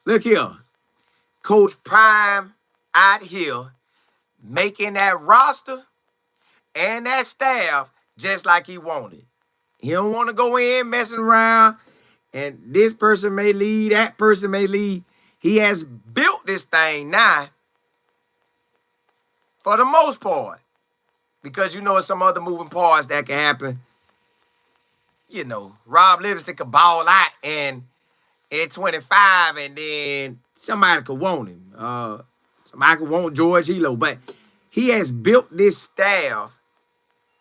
Look here. Coach Prime out here making that roster and that staff just like he wanted. He don't want to go in messing around and this person may leave, that person may leave. He has built this thing now for the most part because you know some other moving parts that can happen. You know, Rob Livingston could ball out and at 25 and then somebody could want him. Somebody could want George Hilo. But he has built this staff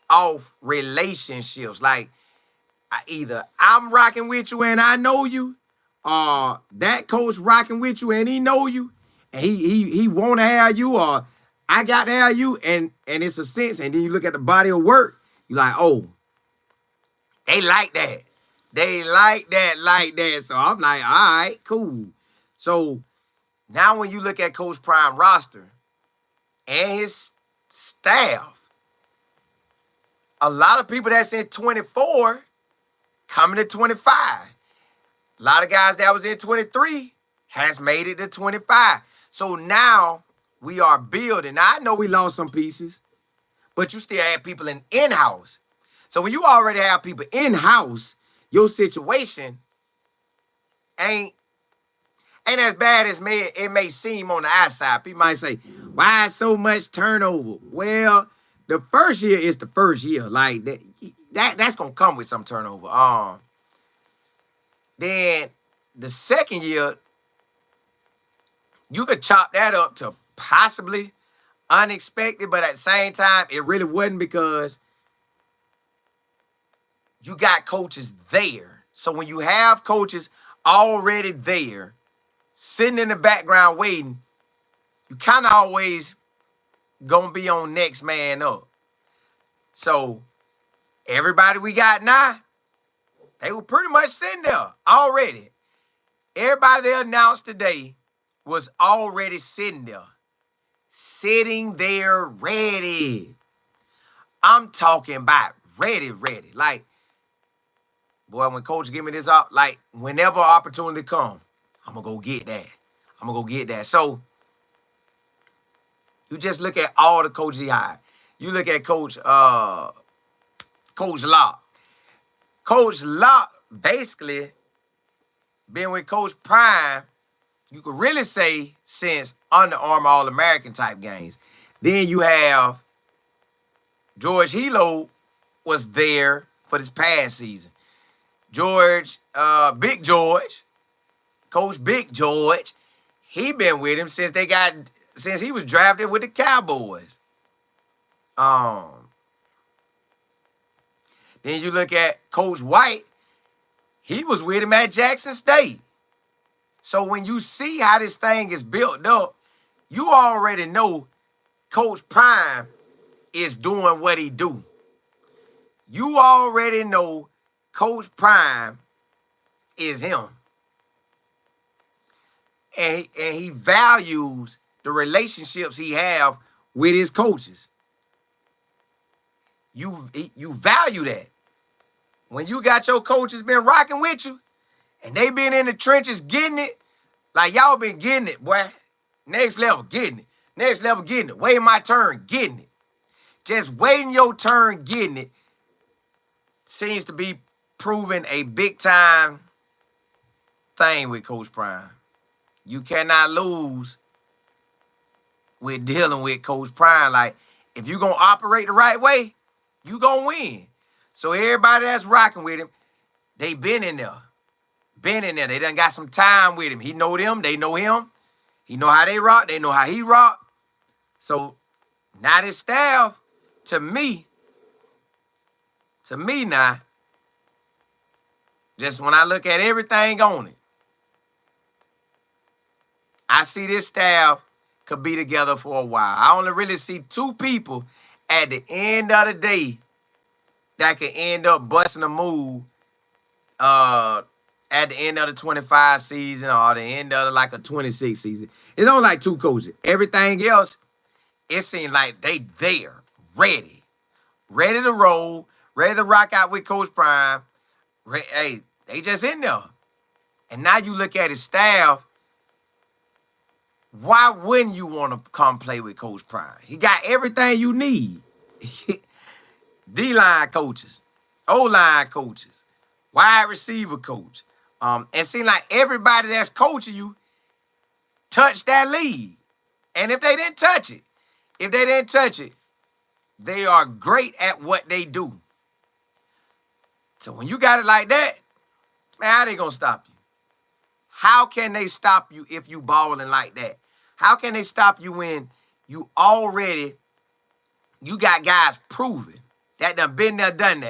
off relationships. Like, either I'm rocking with you and I know you, or that coach rocking with you and he know you, and he want to have you, or I got to have you, and it's a sense. And then you look at the body of work, you're like, oh, they like that. They like that. So I'm like, all right, cool. So now when you look at Coach Prime roster and his staff, a lot of people that's in 24 coming to 25. A lot of guys that was in 23 has made it to 25. So now we are building. Now, I know we lost some pieces, but you still have people in-house. So when you already have people in-house, your situation ain't as bad as it may seem on the outside. People might say, why so much turnover? Well, the first year is the first year. Like that's gonna come with some turnover. Then the second year, you could chop that up to possibly unexpected, but at the same time, it really wasn't because you got coaches there. So when you have coaches already there, sitting in the background waiting, you kind of always gonna be on next man up. So everybody we got now, they were pretty much sitting there already. Everybody they announced today was already sitting there ready. I'm talking about ready. Like, boy, when coach give me this up, like whenever opportunity come, I'm gonna go get that. So you just look at all the coaches he hired. You look at Coach Locke. Coach Locke basically been with Coach Prime, you could really say since Under Armour All-American type games. Then you have George Hilo was there for this past season. Big George, Coach Big George, he been with him since he was drafted with the Cowboys. Then you look at Coach White, he was with him at Jackson State. So when you see how this thing is built up, you already know Coach Prime is doing what he do. You already know Coach Prime is him. And he values the relationships he have with his coaches. You value that. When you got your coaches been rocking with you, and they been in the trenches getting it, like y'all been getting it, boy. Next level, getting it. Next level, getting it. Waiting my turn, getting it. Just waiting your turn, getting it, seems to be proving a big-time thing with Coach Prime. You cannot lose with dealing with Coach Prime. Like, if you're going to operate the right way, you going to win. So everybody that's rocking with him, they been in there. They done got some time with him. He know them. They know him. He know how they rock. They know how he rock. So now this staff, to me now, just when I look at everything on it, I see this staff could be together for a while. I only really see two people at the end of the day that can end up busting a move at the end of the 25 season or the end of like a 26 season. It's only like two coaches. Everything else, it seems like they there, ready to roll, ready to rock out with Coach Prime. Hey, they just in there. And now you look at his staff, why wouldn't you want to come play with Coach Prime? He got everything you need. D-line coaches, O-line coaches, wide receiver coach. And seem like everybody that's coaching you touched that league. And if they didn't touch it, they are great at what they do. So when you got it like that, man, how they gonna stop you? How can they stop you if you balling like that? How can they stop you when you got guys proven that done been there, done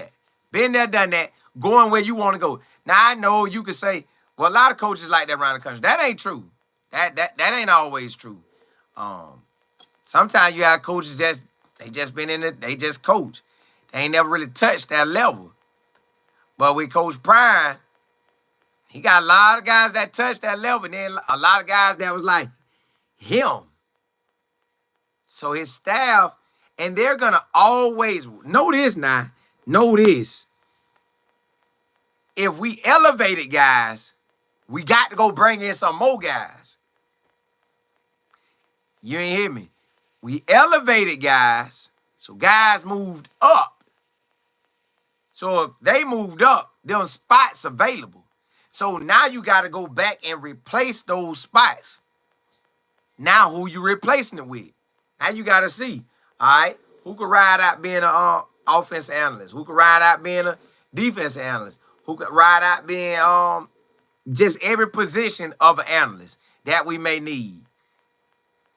that, going where you want to go? Now, I know you could say, well, a lot of coaches like that around the country. That ain't true. That ain't always true. Sometimes you have coaches they just coach. They ain't never really touched that level. But with Coach Prime, he got a lot of guys that touched that level, and then a lot of guys that was like him. So his staff, and they're going to always, know this now, know this. If we elevated guys, we got to go bring in some more guys. You ain't hear me. We elevated guys, so guys moved up. So if they moved up, them spots available. So now you got to go back and replace those spots. Now who you replacing it with? Now you got to see, all right, who could ride out being an offensive analyst? Who could ride out being a defensive analyst? Who could ride out being just every position of an analyst that we may need?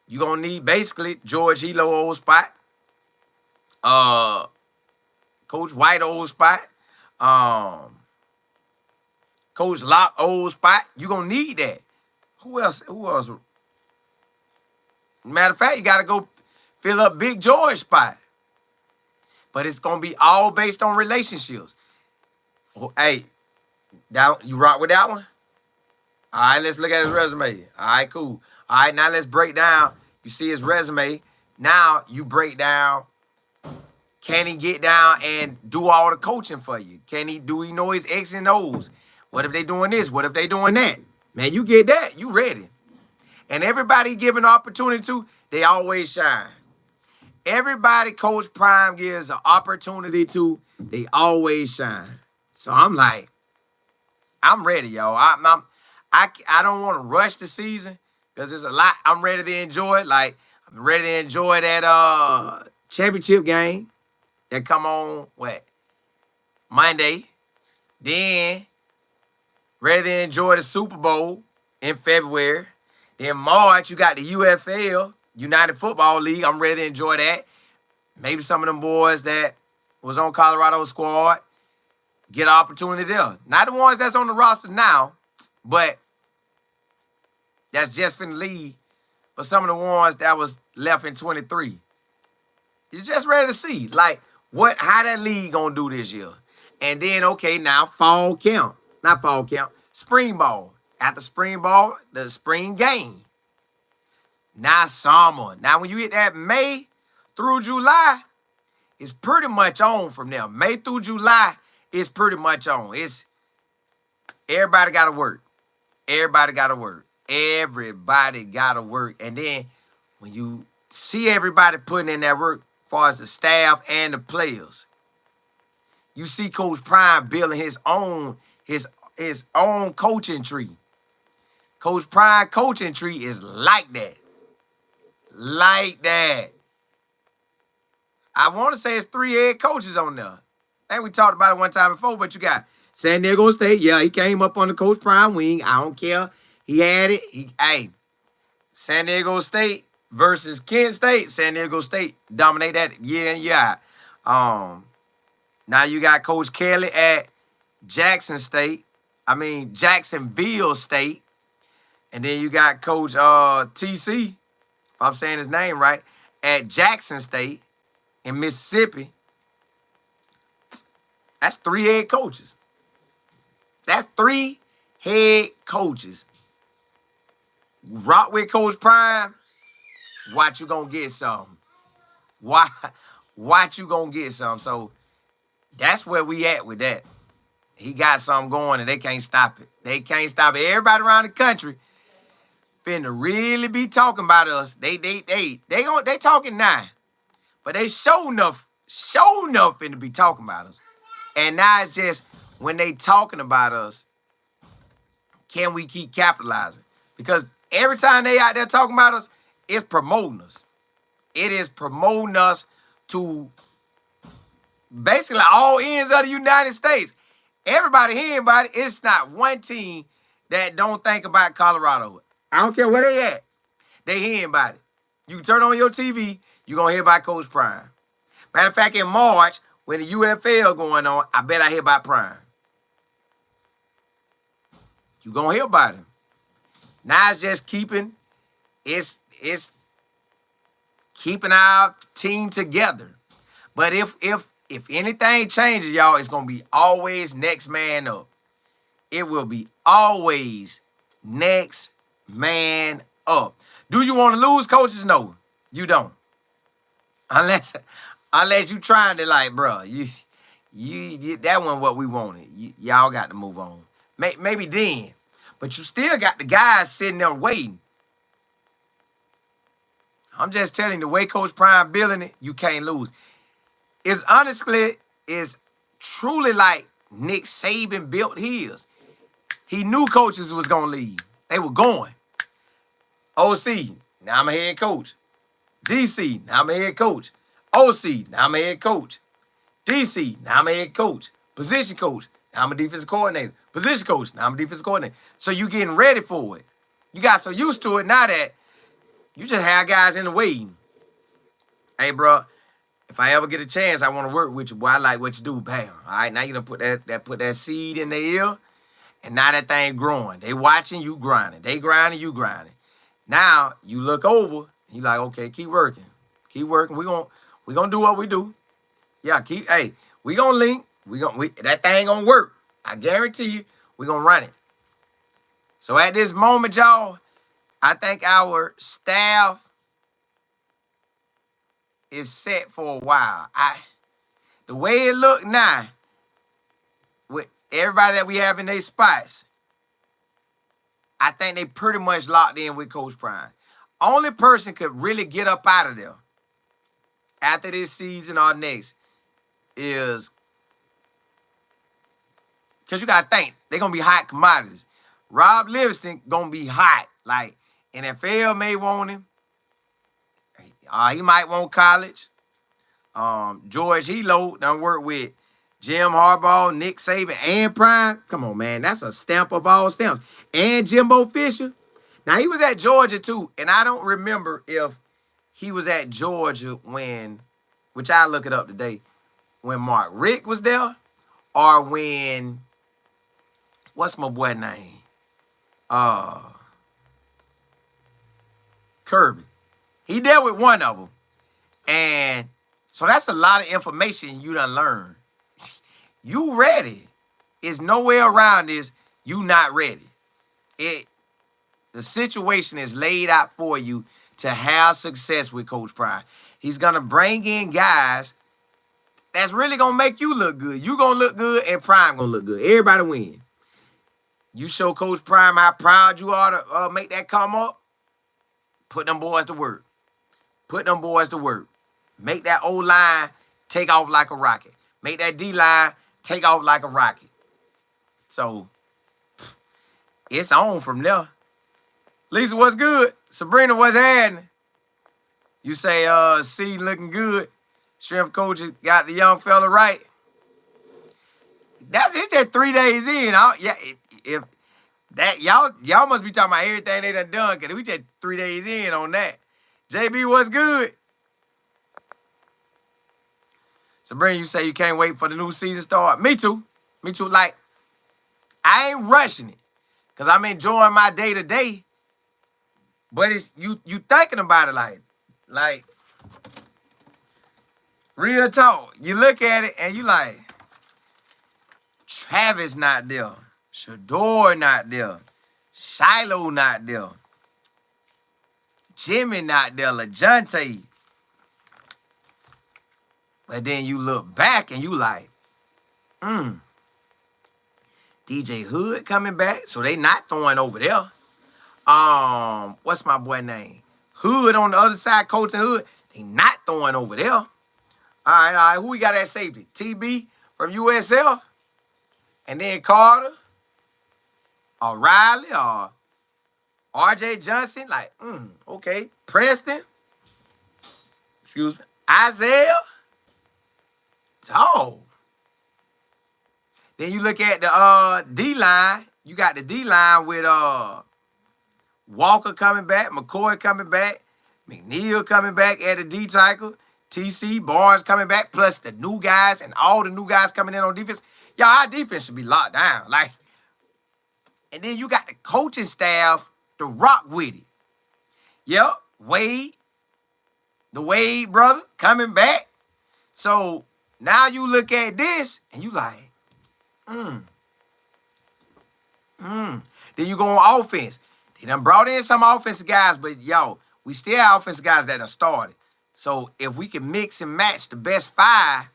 You're going to need basically George Hilo old spot, Coach White old spot, Coach Locke old spot. You're going to need that. Who else? Matter of fact, you got to go fill up Big George spot. But it's going to be all based on relationships. Oh, hey, you rock with that one? All right, let's look at his resume. All right, cool. All right, now let's break down. You see his resume. Now you break down, can he get down and do all the coaching for you? Do he know his X's and O's? What if they doing this? What if they doing that? Man, you get that, you ready. And everybody given opportunity to, they always shine. Everybody Coach Prime gives an opportunity to, they always shine. So I'm like, I'm ready, y'all. I don't want to rush the season because there's a lot I'm ready to enjoy. Like, I'm ready to enjoy that championship game that come on, Monday. Then, ready to enjoy the Super Bowl in February. Then March, you got the UFL, United Football League. I'm ready to enjoy that. Maybe some of them boys that was on Colorado squad get an opportunity there. Not the ones that's on the roster now, but that's just finna leave. But some of the ones that was left in 23. You're just ready to see, like, how that league gonna do this year. And then, okay, now fall camp. Not fall camp, spring ball. After spring ball, the spring game. Now summer. Now when you hit that May through July, it's pretty much on from there. May through July is pretty much on. It's everybody gotta work. Everybody gotta work. Everybody gotta work. And then when you see everybody putting in that work, as far as the staff and the players, you see Coach Prime building his own coaching tree. Coach Prime coaching tree is like that. Like that. I want to say it's 3 head coaches on there. I think we talked about it one time before, but you got San Diego State. Yeah, he came up on the Coach Prime wing. I don't care. He had it. San Diego State versus Kent State. San Diego State dominate that year in, year out. Now you got Coach Kelly at Jacksonville State. And then you got Coach TC, if I'm saying his name right, at Jackson State in Mississippi. That's 3 head coaches. That's 3 head coaches. Rock with Coach Prime, watch you gonna get something. Watch you gonna get something. So that's where we at with that. He got something going and they can't stop it. They can't stop it. Everybody around the country finna really be talking about us. They talking now. But they sure enough finna be talking about us. And now it's just when they talking about us, can we keep capitalizing? Because every time they out there talking about us, it's promoting us. It is promoting us to basically all ends of the United States. Everybody hearing about it. It's not one team that don't think about Colorado. I don't care where they at. They hearing about it. You can turn on your TV, you're going to hear about Coach Prime. Matter of fact, in March, when the UFL going on, I bet I hear about Prime. You going to hear about him. Now it's just keeping our team together. But if anything changes, y'all, it's going to be always next man up. It will be always next man up. Do you want to lose, coaches? No, you don't. Unless you trying to like, bro, you that wasn't what we wanted. Y'all got to move on. Maybe then. But you still got the guys sitting there waiting. I'm just telling you, the way Coach Prime building it, you can't lose. It's truly like Nick Saban built his. He knew coaches was going to leave. They were going. OC, now I'm a head coach. DC, now I'm a head coach. OC, now I'm a head coach. DC, now I'm a head coach. Position coach, now I'm a defensive coordinator. Position coach, now I'm a defensive coordinator. So you getting ready for it. You got so used to it now that you just have guys in the waiting. Hey, bro, if I ever get a chance, I want to work with you, boy. I like what you do, bam. All right, now you done put that seed in their ear, and now that thing growing. They watching, you grinding. They grinding, you grinding. Now you look over, and you like, okay, keep working. Keep working. We gonna do what we do. Yeah, we gonna link. That thing gonna work. I guarantee you, we gonna run it. So at this moment, y'all, I think our staff is set for a while. The way it look now, with everybody that we have in their spots, I think they pretty much locked in with Coach Prime. Only person could really get up out of there after this season or next is, because you got to think, they're going to be hot commodities. Rob Livingston going to be hot. Like, NFL may want him. He might want college. George Hilo done work with Jim Harbaugh, Nick Saban, and Prime. Come on, man. That's a stamp of all stamps. And Jimbo Fisher. Now, he was at Georgia, too. And I don't remember if he was at Georgia when, which I'll look it up today, when Mark Richt was there, or when, what's my boy name? Kirby. He dealt with one of them. And so that's a lot of information you done learned. You ready. It's nowhere around this. You not ready. The situation is laid out for you to have success with Coach Prime. He's going to bring in guys that's really going to make you look good. You going to look good and Prime going to look good. Everybody win. You show Coach Prime how proud you are to make that come up. Put them boys to work. Put them boys to work. Make that O-line take off like a rocket. Make that D-line take off like a rocket. So, it's on from there. Lisa, what's good? Sabrina, what's happening? You say, seed looking good. Shrimp coach got the young fella right. It's just 3 days in. If that y'all must be talking about everything they done because we just 3 days in on that. JB, what's good? Sabrina, you say you can't wait for the new season start. Me too. Me too. Like, I ain't rushing it because I'm enjoying my day-to-day. But it's you thinking about it like real talk. You look at it and you like, Travis not there. Shador not there. Shiloh not there. Jimmy not there. LaJonte. But then you look back and you like, DJ Hood coming back. So they not throwing over there. What's my boy name? Hood on the other side, coaching Hood. They not throwing over there. All right. Who we got at safety? TB from USF, and then Carter, or Riley, or RJ Johnson. Like, okay. Preston. Excuse me. Isaiah. Dog. Then you look at the D-line. You got the D-line with Walker coming back, McCoy coming back, McNeil coming back at the D tackle, TC Barnes coming back, plus the new guys and all the new guys coming in on defense. Y'all, our defense should be locked down. Like, and then you got the coaching staff to rock with it. Yep, Wade, the Wade brother coming back. So now you look at this and you like, Then you go on offense. They done brought in some offensive guys, but yo, we still have offensive guys that done started. So if we can mix and match the best 5,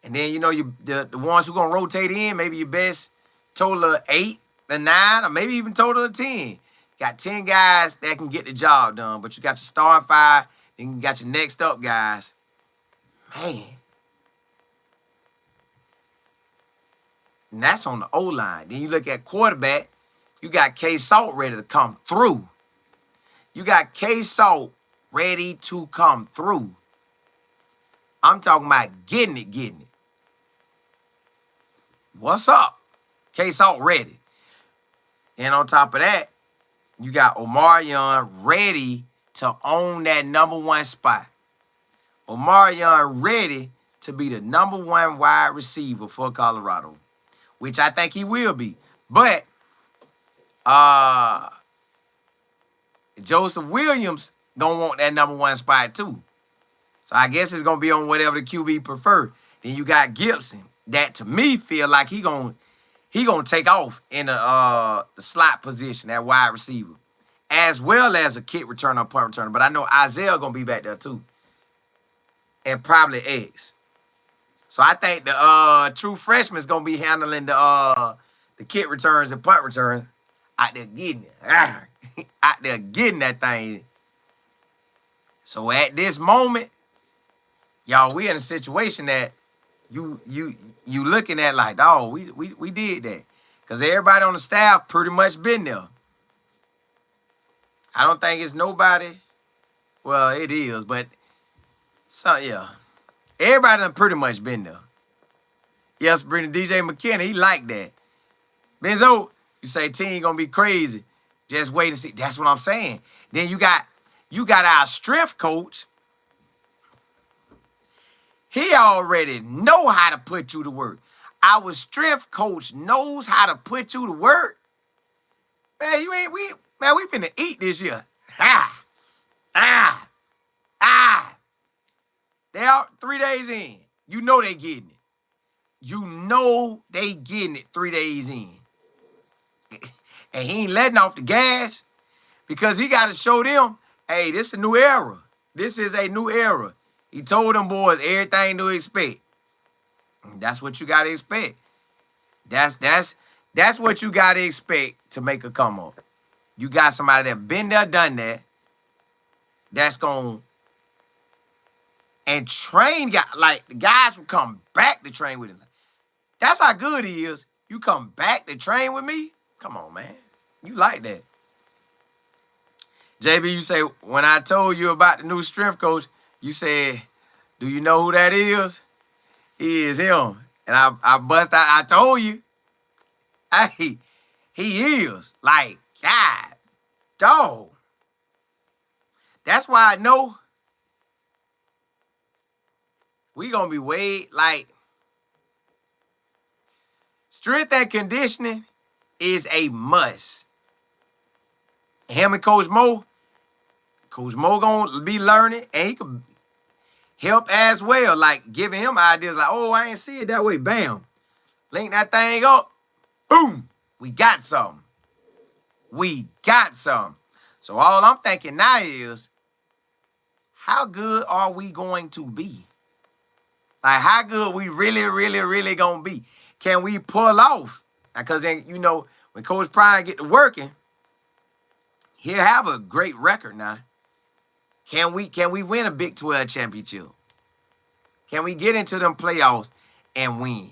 and then you know the ones who gonna rotate in, maybe your best total of 8 or 9, or maybe even total of 10. Got 10 guys that can get the job done, but you got your starting 5, then you got your next up guys. Man. And that's on the O-line. Then you look at quarterback, you got K-Salt ready to come through. You got K-Salt ready to come through. I'm talking about getting it. What's up? K-Salt ready. And on top of that, you got Omarion ready to own that number 1 spot. Omarion ready to be the number 1 wide receiver for Colorado, which I think he will be. But Joseph Williams don't want that number 1 spot too. So I guess it's going to be on whatever the QB prefer. Then you got Gibson, that to me feel like he gonna take off in the slot position, that wide receiver, as well as a kick returner, punt returner. But I know Isaiah going to be back there too. And probably X. So I think the true freshman is going to be handling the kick returns and punt returns. Out there getting it. Out there getting that thing. So at this moment, y'all, we in a situation that you looking at like, oh, we did that. Because everybody on the staff pretty much been there. I don't think it's nobody. Well, it is, but so yeah. Everybody done pretty much been there. Yes, bring DJ McKenna, he like that. Benzo, you say team gonna be crazy. Just wait and see. That's what I'm saying. Then you got our strength coach. He already know how to put you to work. Our strength coach knows how to put you to work. Man, we finna eat this year. They are 3 days in. You know they getting it. You know they getting it 3 days in. And he ain't letting off the gas because he got to show them, hey, this is a new era. This is a new era. He told them boys everything to expect. That's what you got to expect. That's what you got to expect to make a come up. You got somebody that been there, done that. That's going and train guys. Like, the guys will come back to train with him. That's how good he is. You come back to train with me? Come on, man. You like that. JB, you say, when I told you about the new strength coach, you said, do you know who that is? He is him. And I bust out, I told you. Hey, he is. Like, God, dog. That's why I know we going to be way, like, strength and conditioning is a must. Him and Coach Mo going to be learning, and he can help as well, like giving him ideas like, oh, I ain't see it that way. Bam. Link that thing up. Boom. We got something. We got something. So all I'm thinking now is, how good are we going to be? Like, how good we really going to be? Can we pull off? Because then, you know, when Coach Prime get to working, he'll have a great record now. Can we win a Big 12 championship? Can we get into them playoffs and win?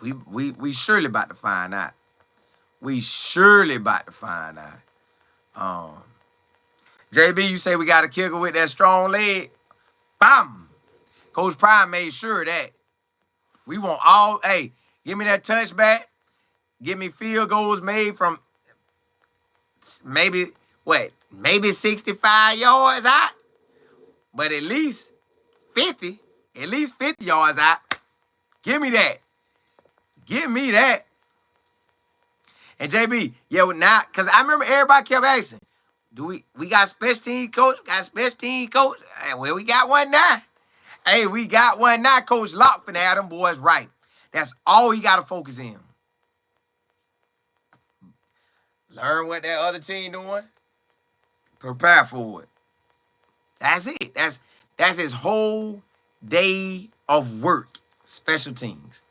We surely about to find out. We surely about to find out. JB, you say we got a kicker with that strong leg. Bam! Coach Prime made sure that we want all, hey, give me that touchback. Give me field goals made from maybe 65 yards out. But at least 50 yards out. Give me that. Give me that. And JB, yeah, now, because I remember everybody kept asking, we got special team coach? Got special team coach? Well, we got one now. Hey, we got one now. Coach Locke finna have them boys right. That's all he got to focus in. Learn what that other team doing. Prepare for it. That's it. That's his whole day of work. Special teams.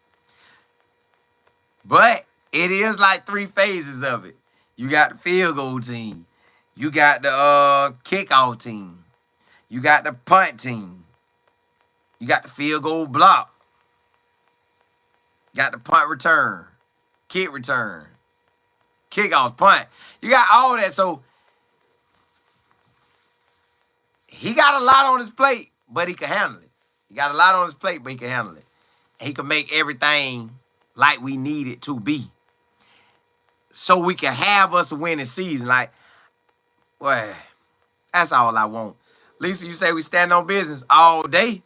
But it is like 3 phases of it. You got the field goal team. You got the kickoff team. You got the punt team. You got the field goal block. You got the punt return. Kick return. Kickoff, punt. You got all that. So he got a lot on his plate, but he can handle it. He got a lot on his plate, but he can handle it. And he can make everything like we need it to be. So we can have us a winning season. Like, well, that's all I want. Lisa, you say we stand on business all day.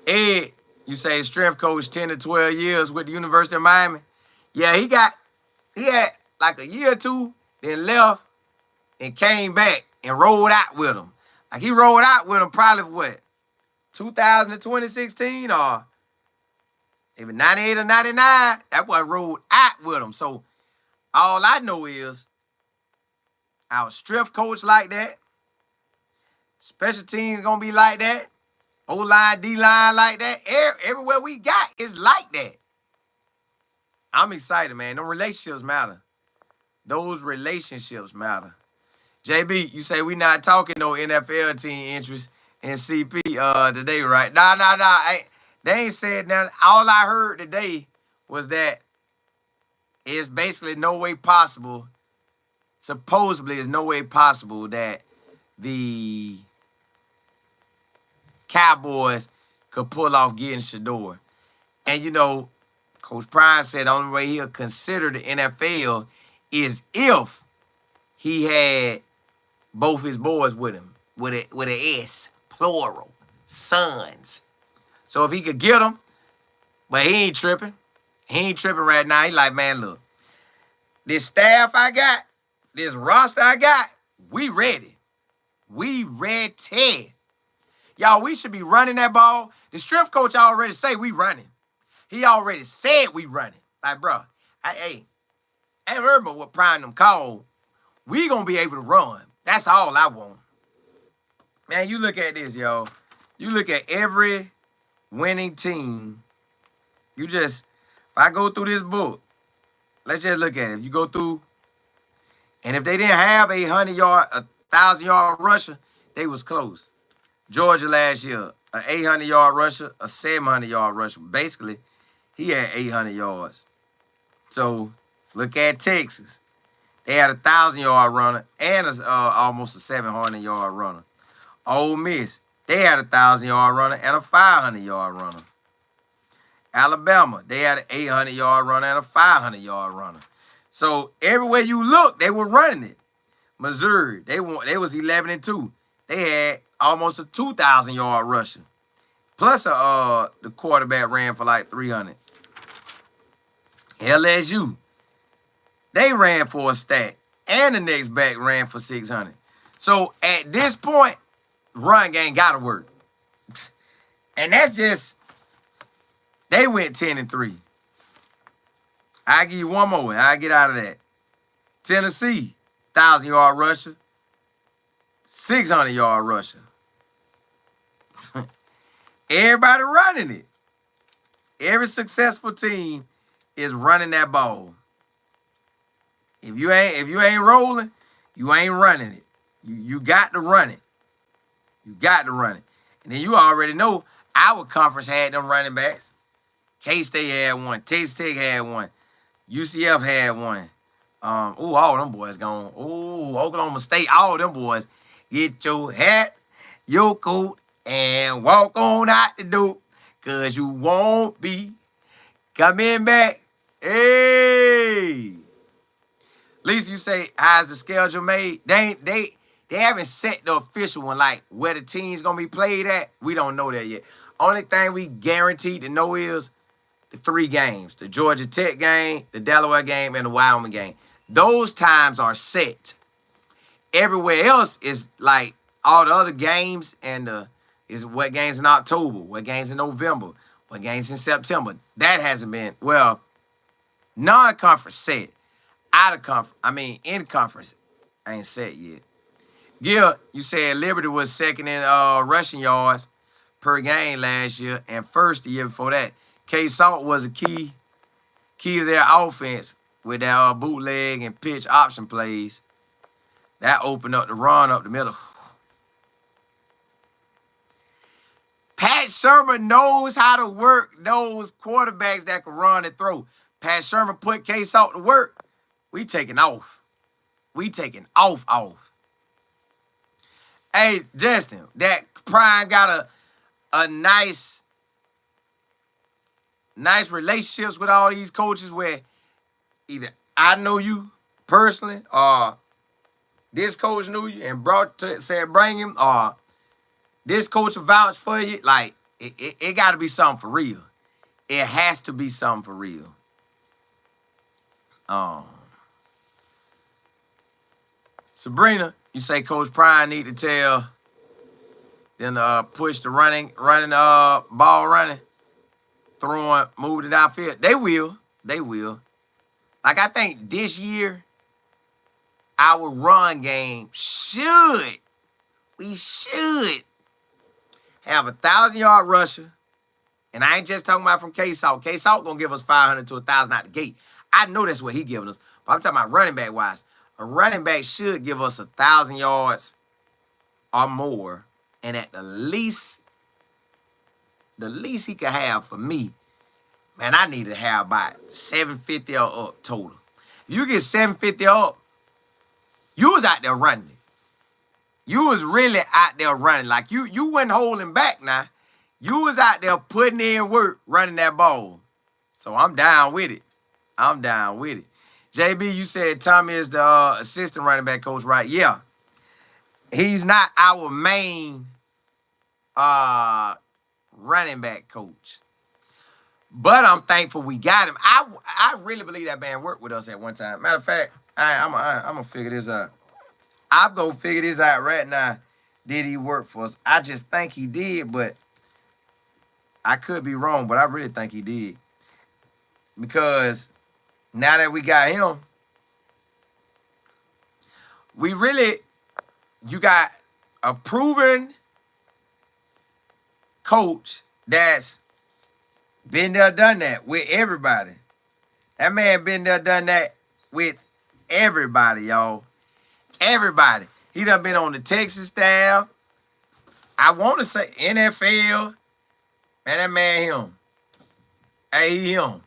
Ed, you say strength coach 10 to 12 years with the University of Miami. Yeah, he had like a year or two, then left and came back and rolled out with him. Like he rolled out with him probably what, 2000 to 2016 or maybe 98 or 99. That boy rolled out with him. So all I know is our strength coach like that. Special teams gonna be like that. O-line, D-line like that. Everywhere we got is like that. I'm excited, man. Them relationships matter. Those relationships matter. JB, you say we not talking no NFL team interest in CP today, right? Nah. They ain't said nothing. All I heard today was that it's basically no way possible, supposedly it's no way possible that the Cowboys could pull off getting Shador. And, you know, Coach Prime said the only way he'll consider the NFL is if he had both his boys with him, with an S, plural, sons. So if he could get them, but he ain't tripping. He ain't tripping right now. He like, man, look, this staff I got, this roster I got, we ready. We ready. Y'all, we should be running that ball. The strength coach already say we running. He already said we running. Like, bro, I remember what Prime them called. We gonna be able to run. That's all I want. Man, you look at this, y'all. You look at every winning team. If I go through this book, let's just look at it. If you go through, and if they didn't have a 1,000-yard rusher, they was close. Georgia last year, an 800-yard rusher, a 700-yard rusher. Basically, he had 800 yards. So, look at Texas. They had a 1,000-yard runner and almost a 700-yard runner. Ole Miss, they had a 1,000-yard runner and a 500-yard runner. Alabama, they had an 800-yard runner and a 500-yard runner. So, everywhere you look, they were running it. Missouri, they was 11-2. They had almost a 2,000-yard rusher. Plus, the quarterback ran for like 300. LSU, they ran for a stat. And the next back ran for 600. So, at this point, run game got to work. And that's just, they went 10-3. I give you one more. I get out of that. Tennessee, 1,000-yard rusher. 600-yard rusher. Everybody running it. Every successful team is running that ball. If you ain't rolling, you ain't running it. You got to run it. You got to run it. And then you already know our conference had them running backs. K-State had one. Texas Tech had one. UCF had one. All them boys gone. Oklahoma State, all them boys. Get your hat, your coat, and walk on out the door. Cause you won't be coming back. Hey. At least you say, how's the schedule made? They haven't set the official one, like where the team's gonna be played at. We don't know that yet. Only thing we guaranteed to know is the 3 games: the Georgia Tech game, the Delaware game, and the Wyoming game. Those times are set. Everywhere else is like all the other games is what games in October, what games in November, what games in September. That hasn't been, well, non-conference set. Out of conference, in conference, ain't set yet. Gil, you said Liberty was second in rushing yards per game last year and first the year before that. K-Salt was a key to their offense with their bootleg and pitch option plays. That opened up the run up the middle. Pat Sherman knows how to work those quarterbacks that can run and throw. Pat Sherman put K-Salt to work. We taking off. We taking off. Hey, Justin, that Prime got a nice relationships with all these coaches where either I know you personally or this coach knew you and said bring him, or this coach will vouch for you. Like, it got to be something for real. It has to be something for real. Sabrina, you say Coach Prime need to tell then push the running ball running, throwing, moving it outfield. They will. Like, I think this year, our run game we should have a 1,000-yard rusher. And I ain't just talking about from K-Salt. K-Salt gonna give us 500 to 1,000 out the gate. I know that's what he giving us. But I'm talking about running back wise. A running back should give us 1,000 yards or more. And at the least he could have for me, man, I need to have about 750 or up total. If you get 750 or up, you was out there running. You was really out there running. Like, you wasn't holding back now. You was out there putting in work running that ball. So I'm down with it. JB, you said Tommy is the assistant running back coach, right? Yeah. He's not our main running back coach. But I'm thankful we got him. I really believe that man worked with us at one time. Matter of fact, I'm going to figure this out. I'm going to figure this out right now. Did he work for us? I just think he did, but I could be wrong, but I really think he did. Because now that we got him, you got a proven coach that's been there, done that with everybody. That man been there, done that with everybody, y'all. Everybody. He done been on the Texas staff. I want to say NFL. Man, that man him. Hey, him.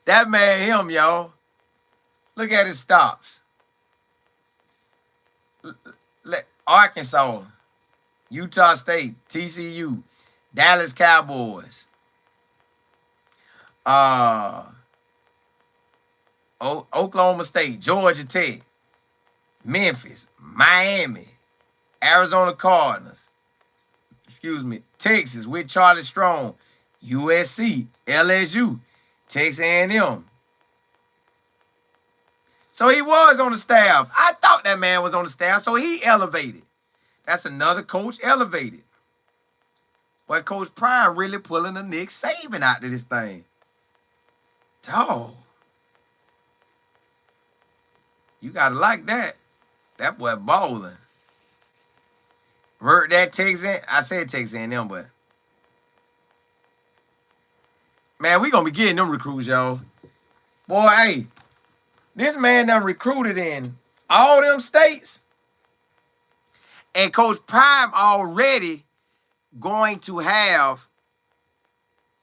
That man him, y'all. Look at his stops. Arkansas, Utah State, TCU, Dallas Cowboys, Oklahoma State, Georgia Tech, Memphis, Miami, Arizona Cardinals, Texas with Charlie Strong, USC, LSU, Texas A&M. So he was on the staff. I thought that man was on the staff, so he elevated. That's another coach elevated. Well, Coach Prime really pulling a Nick Saban out to this thing. Dog. You got to like that. That boy balling. Work that Texas. I said Texas A&M, but man, we gonna be getting them recruits, y'all. Boy, hey, This man done recruited in all them states. And Coach Prime already going to have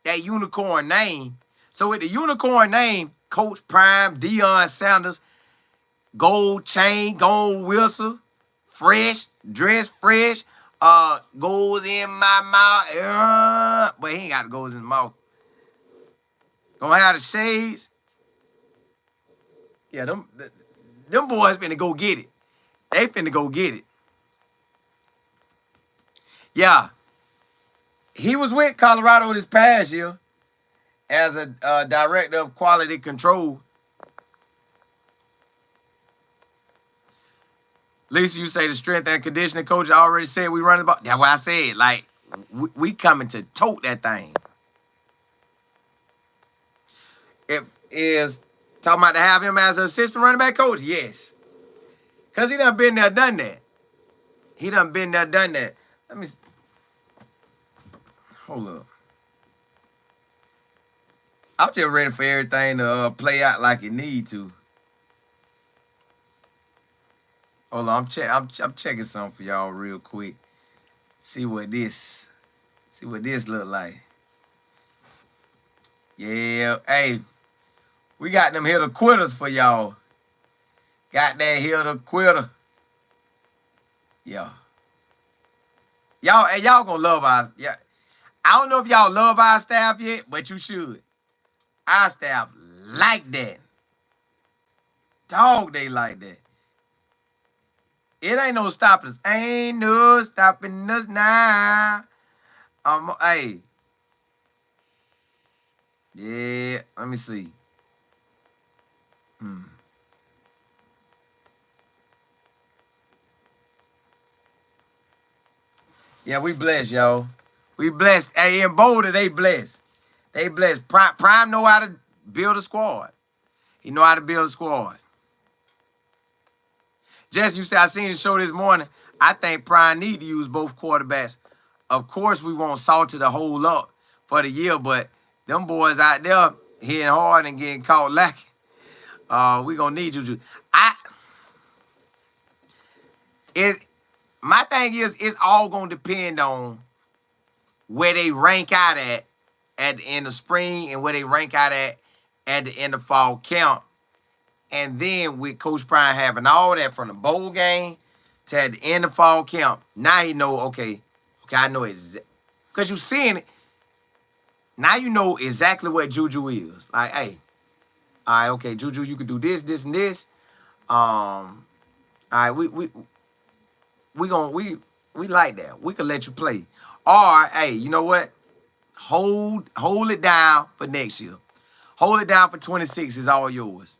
that unicorn name. So with the unicorn name, Coach Prime, Deion Sanders, gold chain, gold whistle, fresh, dress fresh, goes in my mouth. But he ain't got the goes in the mouth. Gonna have the shades. Yeah, them boys finna go get it. They finna go get it. Yeah. He was with Colorado this past year as a director of quality control. Lisa, you say the strength and conditioning coach already said we run about. That's what I said. Like, we coming to tote that thing. If is talking about to have him as an assistant running back coach, yes. Because he done been there, done that. He done been there, done that. Let me... Hold up. I'm just ready for everything to play out like it need to. Hold on, I'm checking something for y'all real quick. See what this look like. Yeah, hey, we got them hitter quitters for y'all. Got that hitter quitter. Yeah. Y'all gonna love us. Yeah. I don't know if y'all love our staff yet, but you should. Our staff like that. Dog, they like that. It ain't no stopping us. Ain't no stopping us now. Hey. Yeah, let me see. Yeah, we blessed, y'all. We blessed. Hey, in Boulder, they blessed. They blessed. Prime know how to build a squad. He know how to build a squad. Jess, you said, I seen the show this morning. I think Prime need to use both quarterbacks. Of course, we want Salty to hold up for the year, but them boys out there hitting hard and getting caught lacking. We gonna need you to. My thing is, it's all gonna depend on where they rank out at the end of spring and where they rank out at the end of fall camp. And then with Coach Prime having all that from the bowl game to at the end of fall camp, now you know, okay, I know because you seeing it. Now you know exactly what Juju is. Like, hey, all right, okay, Juju, you can do this, this, and this. All right, we like that. We can let you play. Or, hey, you know what? Hold it down for next year. Hold it down for 26 is all yours.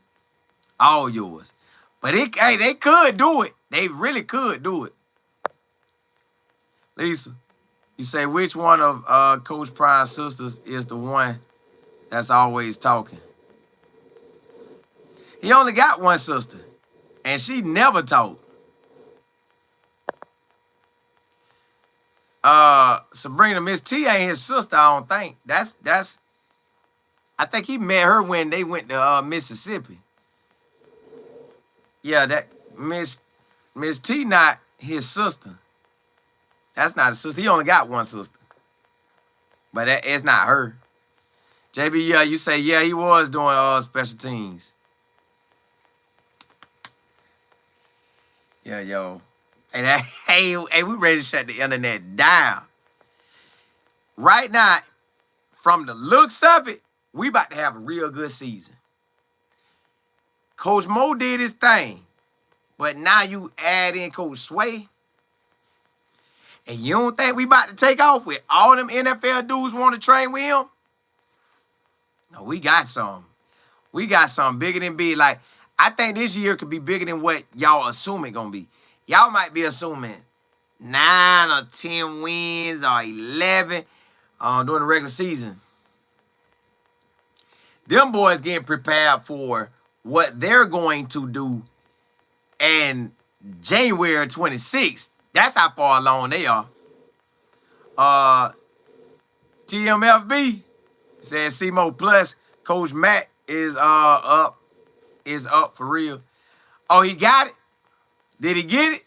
All yours. But they could do it. They really could do it. Lisa, you say which one of Coach Prime's sisters is the one that's always talking? He only got one sister, and she never talked. Sabrina, Miss T ain't his sister, I don't think. I think he met her when they went to Mississippi. Yeah, that Miss T not his sister. That's not his sister. He only got one sister. But it's not her. JB, yeah, you say, yeah, he was doing special teams. Yeah, yo. Hey, we ready to shut the internet down. Right now, from the looks of it, we about to have a real good season. Coach Mo did his thing, but now you add in Coach Sway, and you don't think we about to take off with all them NFL dudes want to train with him? No, we got some. We got something bigger than big. Like, I think this year could be bigger than what y'all assume it gonna be. Y'all might be assuming 9 or 10 wins or 11 during the regular season. Them boys getting prepared for what they're going to do in January 26th. That's how far along they are. TMFB says CMO Plus, Coach Matt is up is up for real. Oh, he got it? Did he get it?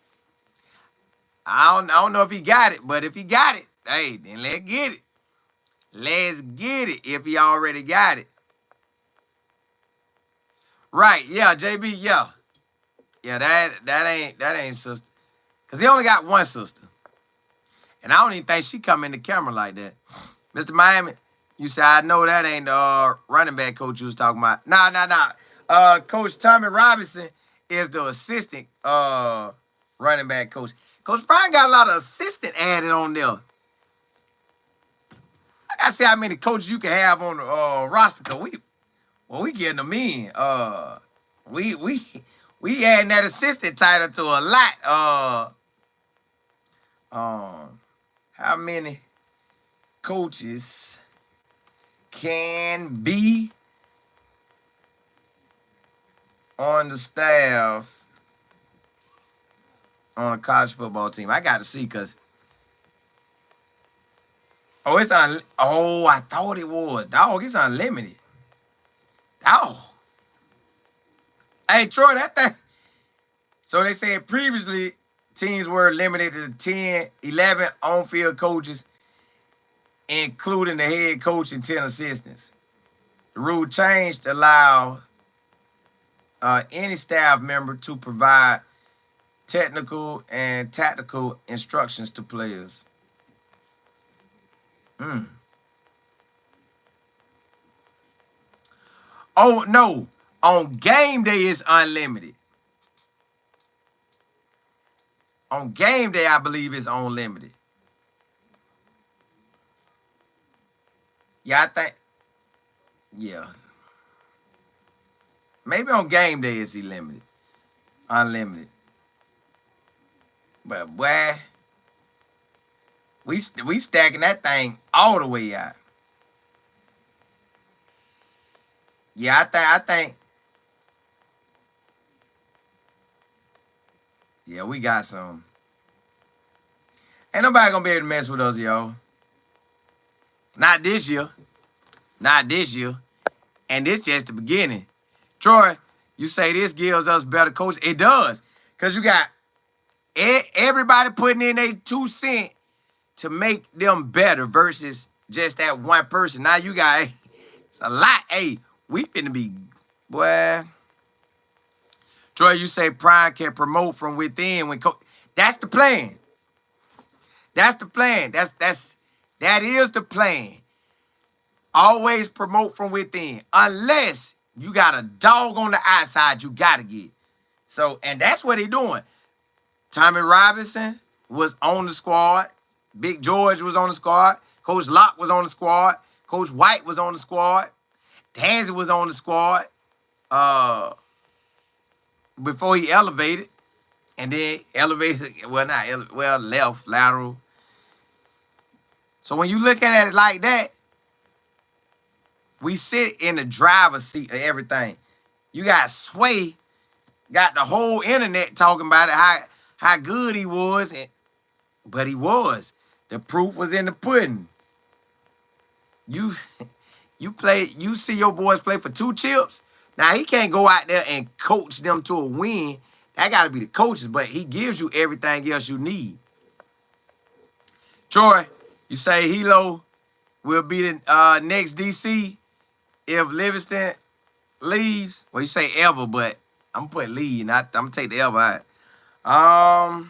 I don't know if he got it, but if he got it, hey, then let's get it. Let's get it if he already got it. Right, yeah, JB, yeah. Yeah, that ain't sister. Cause he only got one sister. And I don't even think she come in the camera like that. Mr. Miami, you say I know that ain't the running back coach you was talking about. Nah. Coach Tommy Robinson is the assistant running back coach. Coach Brian got a lot of assistant added on there. I gotta see how many coaches you can have on the roster. Cause we getting them in. We adding that assistant title to a lot. How many coaches can be on the staff on a college football team? I got to see because it's I thought it was. Dog, it's unlimited. Dog. Hey, Troy, that thing. So they said previously teams were limited to 10, 11 on-field coaches, including the head coach and 10 assistants. The rule changed to allow any staff member to provide technical and tactical instructions to players. Oh, no. On game day, it's unlimited. On game day, I believe it's unlimited. Yeah, I think. Yeah. Maybe on game day, it's unlimited. But, boy, we stacking that thing all the way out. Yeah, I think. Yeah, we got some. Ain't nobody gonna be able to mess with us, y'all. Not this year. And this just the beginning. Troy, you say this gives us better coach. It does. Because you got everybody putting in their 2 cents to make them better versus just that one person. Now you got, it's a lot. Hey, we finna be, boy. Troy, you say Prime can promote from within when coach. That's the plan. That is the plan. Always promote from within. Unless you got a dog on the outside you gotta get. So, and that's what they doing. Tommy Robinson was on the squad. Big George was on the squad. Coach Locke was on the squad. Coach White was on the squad. Danzy was on the squad. Before he elevated, and then elevated, left, lateral. So when you looking at it like that, we sit in the driver's seat of everything. You got Sway, got the whole internet talking about it, how good he was, but he was. The proof was in the pudding. You see your boys play for 2 chips. Now, he can't go out there and coach them to a win. That got to be the coaches, but he gives you everything else you need. Troy, you say Hilo will be the next DC if Livingston leaves. Well, you say ever, but I'm going to put leave. I'm going to take the ever out.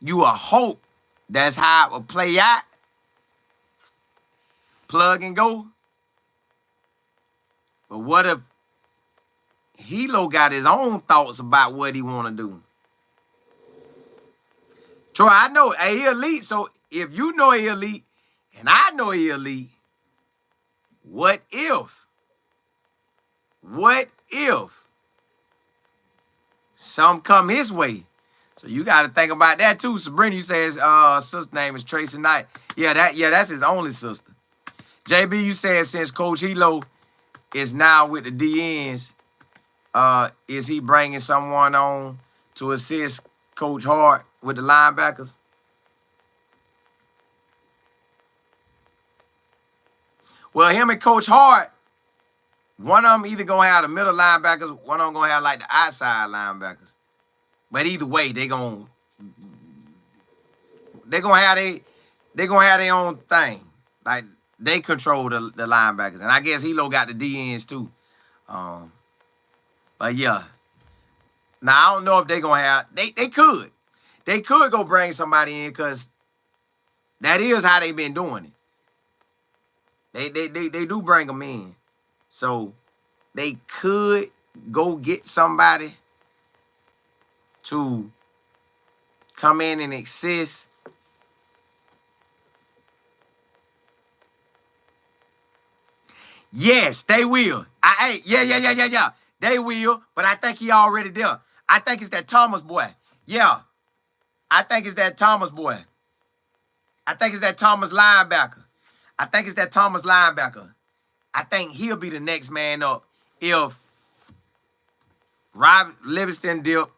You a hope that's how it will play out. Plug and go. But what if Hilo got his own thoughts about what he want to do? Troy, I know he elite. So if you know he elite and I know he elite, what if? What if some come his way? So you got to think about that too. Sabrina, you say his sister's name is Tracy Knight. Yeah, that's his only sister. JB, you said since Coach Hilo is now with the DNs, is he bringing someone on to assist Coach Hart with the linebackers? Well, him and Coach Hart, one of them either gonna have the middle linebackers, one of them gonna have like the outside linebackers. But either way, they gonna have their own thing. Like they control the linebackers, and I guess Hilo got the DNs too. But yeah, now I don't know if they gonna have. They could go bring somebody in because that is how they been doing it. They do bring them in, so they could go get somebody to come in and assist. Yes, they will. Yeah. They will, but I think he already there. I think it's that Thomas boy. Yeah, I think it's that Thomas boy. I think it's that Thomas linebacker. I think he'll be the next man up if Rob Livingston dip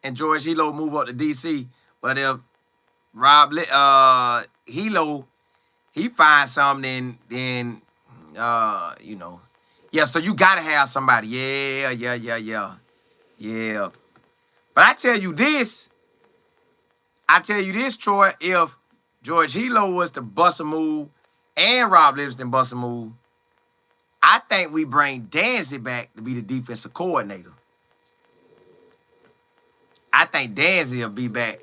and George Hilo move up to DC. But if Rob Hilo he finds something, then yeah. So you gotta have somebody. Yeah. But I tell you this, Troy. If George Hilo was to bust a move and Rob Livingston bust a move, I think we bring Danzy back to be the defensive coordinator. I think Danzy will be back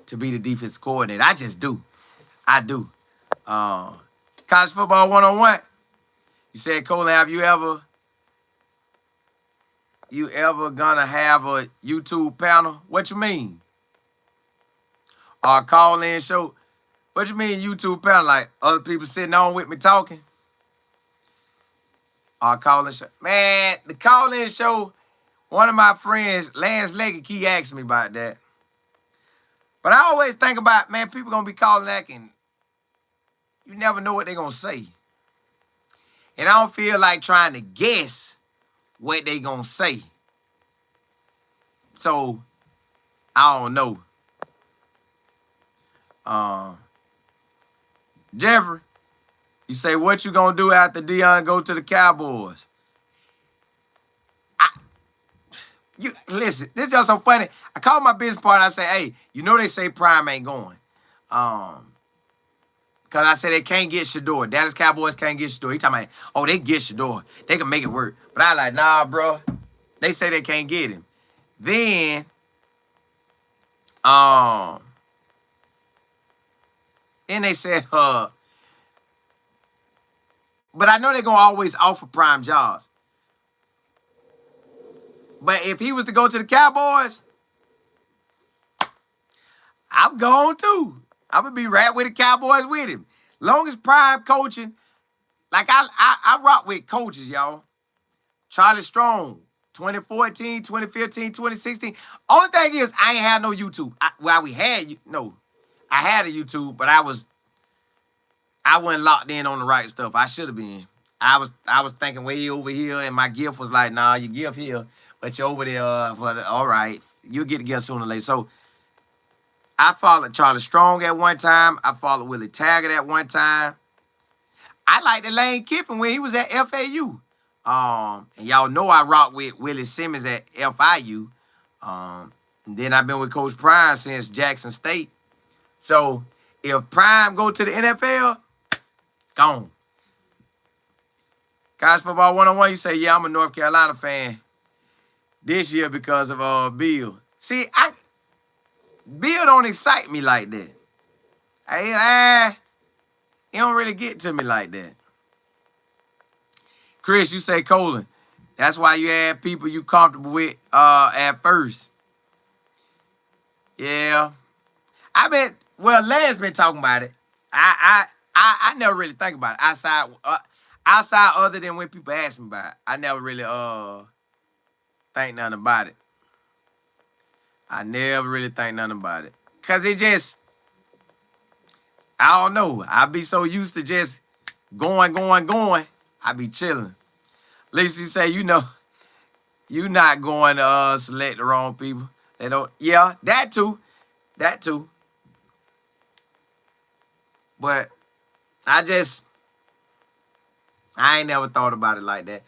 to be the defensive coordinator. I just do. I do. College football 101. You said, Colin, have you ever gonna have a YouTube panel? What you mean? Or call-in show? What you mean YouTube panel? Like other people sitting on with me talking? Or call-in show? Man, the call-in show, one of my friends, Lance Leggy, he asked me about that. But I always think about, man, people gonna be calling that and you never know what they're gonna say. And I don't feel like trying to guess what they gonna say. So, I don't know. Jeffrey, you say, what you gonna do after Deion go to the Cowboys? Listen, this is just so funny. I called my business partner, I say, hey, they say Prime ain't going. Because I said they can't get Shador. Dallas Cowboys can't get Shador. He talking about, oh, they get Shador. They can make it work. But I like, nah, bro. They say they can't get him. Then, they said, but I know they're going to always offer Prime jobs. But if he was to go to the Cowboys, I'm going too. I'm going to be right with the Cowboys with him. Long as Prime coaching, like I rock with coaches, y'all. Charlie Strong, 2014, 2015, 2016. Only thing is, I ain't had no YouTube. I had a YouTube, but I wasn't locked in on the right stuff. I should have been. I was thinking way over here, and my gift was like, nah, you gift here, but you're over there. All right, you'll get together sooner or later. So I followed Charlie Strong at one time. I followed Willie Taggart at one time. I liked Lane Kiffin when he was at FAU. And y'all know I rock with Willie Simmons at FIU. And then I've been with Coach Prime since Jackson State. So if Prime go to the NFL, gone. College football 101, you say, yeah, I'm a North Carolina fan this year because of Bill. See, Bill don't excite me like that. He don't really get to me like that. Chris, you say, Colin, that's why you had people you comfortable with at first. Yeah. Lance been talking about it. I never really think about it. Outside other than when people ask me about it. I never really think nothing about it. I never really think nothing about it. Because it just, I don't know. I be so used to just going. I be chilling. Lisa, you say, you not going to select the wrong people. They don't, yeah, that too. But I just, I ain't never thought about it like that.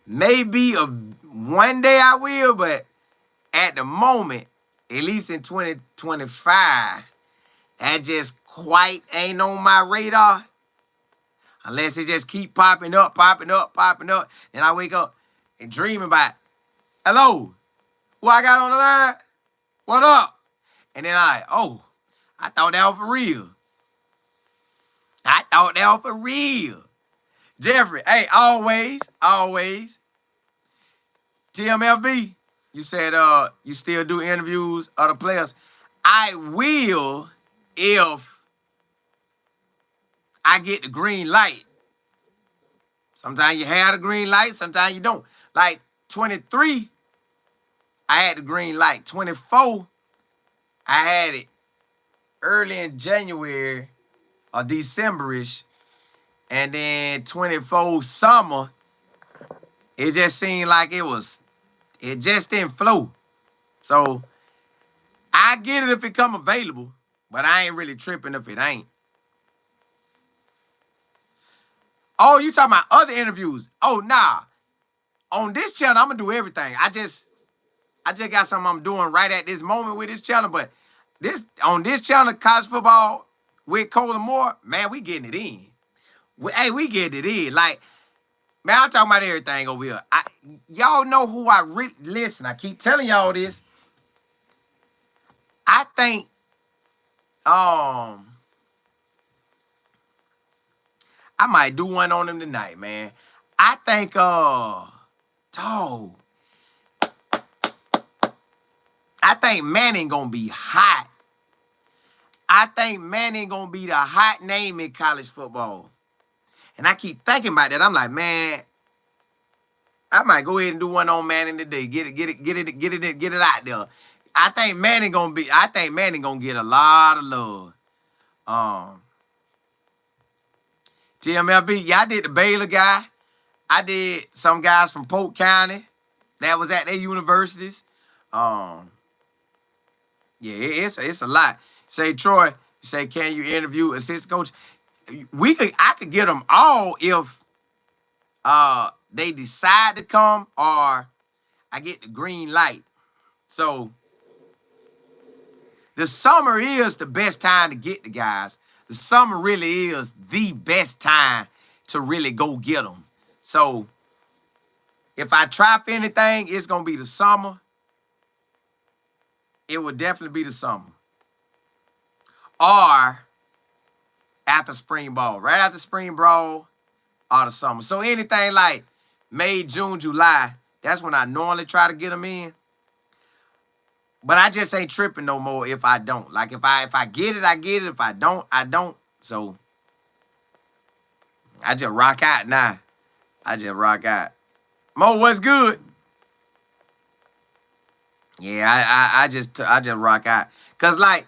Maybe one day I will, but at the moment, at least in 2025, that just quite ain't on my radar. Unless it just keep popping up, popping up, popping up. Then I wake up and dream about, hello, who I got on the line? What up? And then I thought that was for real. I thought that was for real. Jeffrey, hey, always. TMFB, you said you still do interviews of the players. I will if I get the green light. Sometimes you have the green light, sometimes you don't. Like 23, I had the green light. 24, I had it early in January or December-ish. And then 24 summer, it just seemed like it just didn't flow. So I get it if it come available, but I ain't really tripping if it ain't. Oh, you talking about other interviews? Oh, nah. On this channel, I'm gonna do everything. I just got something I'm doing right at this moment with this channel, but on this channel, college football with Cole and Moore, man, we getting it in. We getting it in. Like, man, I'm talking about everything over here. Y'all know who listen, I keep telling y'all this. I think, I might do one on them tonight, man. I think, I think Manning gonna be hot. I think Manning gonna be the hot name in college football. And I keep thinking about that. I'm like, man, I might go ahead and do one on Manning today. Get it out there. I think Manning gonna get a lot of love. TMLB, yeah, I did the Baylor guy. I did some guys from Polk County that was at their universities. Yeah, it's a lot. Say, Troy, you say, can you interview assistant coach? I could get them all if they decide to come or I get the green light. So the summer is the best time to get the guys. The summer really is the best time to really go get them. So if I try for anything, it's going to be the summer. It would definitely be the summer. Or after spring ball. Right after spring ball or the summer. So anything like May, June, July, that's when I normally try to get them in. But I just ain't tripping no more if I don't. Like, if I get it, I get it. If I don't, I don't. So I just rock out now. I just rock out. Mo, what's good? Yeah, I just rock out. Cause like,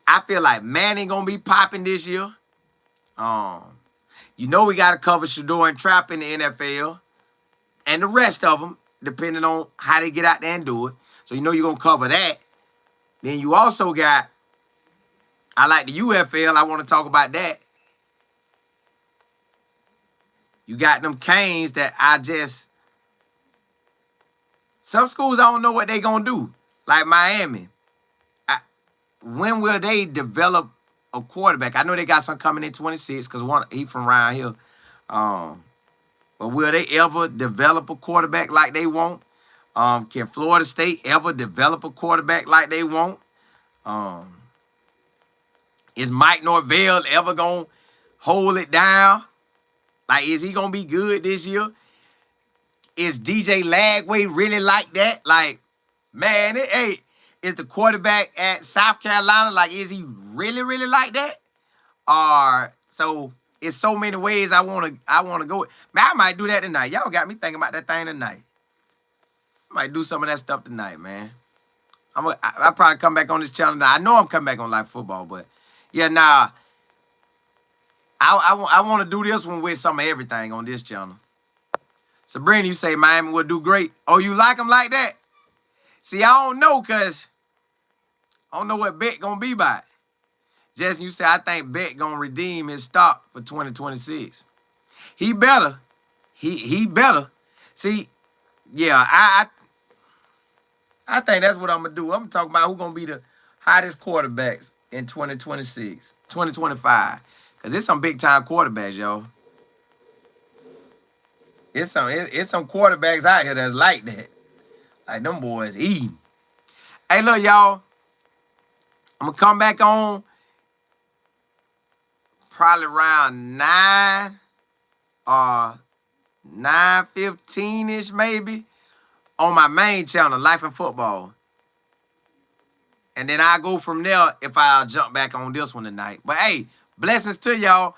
I feel like Manning gonna be popping this year. You know we gotta cover Shador and Trap in the NFL. And the rest of them, depending on how they get out there and do it. So you know you're gonna cover that. Then you also got, I like the UFL, I want to talk about that. You got them Canes that some schools I don't know what they gonna do. Like Miami. When will they develop a quarterback? I know they got some coming in 26 because he from around here. But will they ever develop a quarterback like they want? Can Florida State ever develop a quarterback like they want? Is Mike Norvell ever going to hold it down? Like, is he going to be good this year? Is DJ Lagway really like that? Like, man, is the quarterback at South Carolina, like, is he really, really like that? Or, so, it's so many ways I want to go. Man, I might do that tonight. Y'all got me thinking about that thing tonight. I might do some of that stuff tonight, man. I'll probably come back on this channel now. I know I'm coming back on Live Football, but yeah, nah. I want to do this one with some of everything on this channel. Sabrina, you say Miami will do great. Oh, you like them like that? See, I don't know, because I don't know what Bet going to be by. Justin, you say, I think Bet going to redeem his stock for 2026. He better, he better. See, yeah, I think that's what I'm gonna do. I'm gonna talk about who's gonna be the hottest quarterbacks in 2026, 2025. Cause it's some big time quarterbacks, y'all. It's some quarterbacks out here that's like that. Like them boys eating. Hey, look, y'all. I'm gonna come back on probably around 9:15-ish maybe on my main channel, Life and Football. And then I go from there if I'll jump back on this one tonight. But hey, blessings to y'all.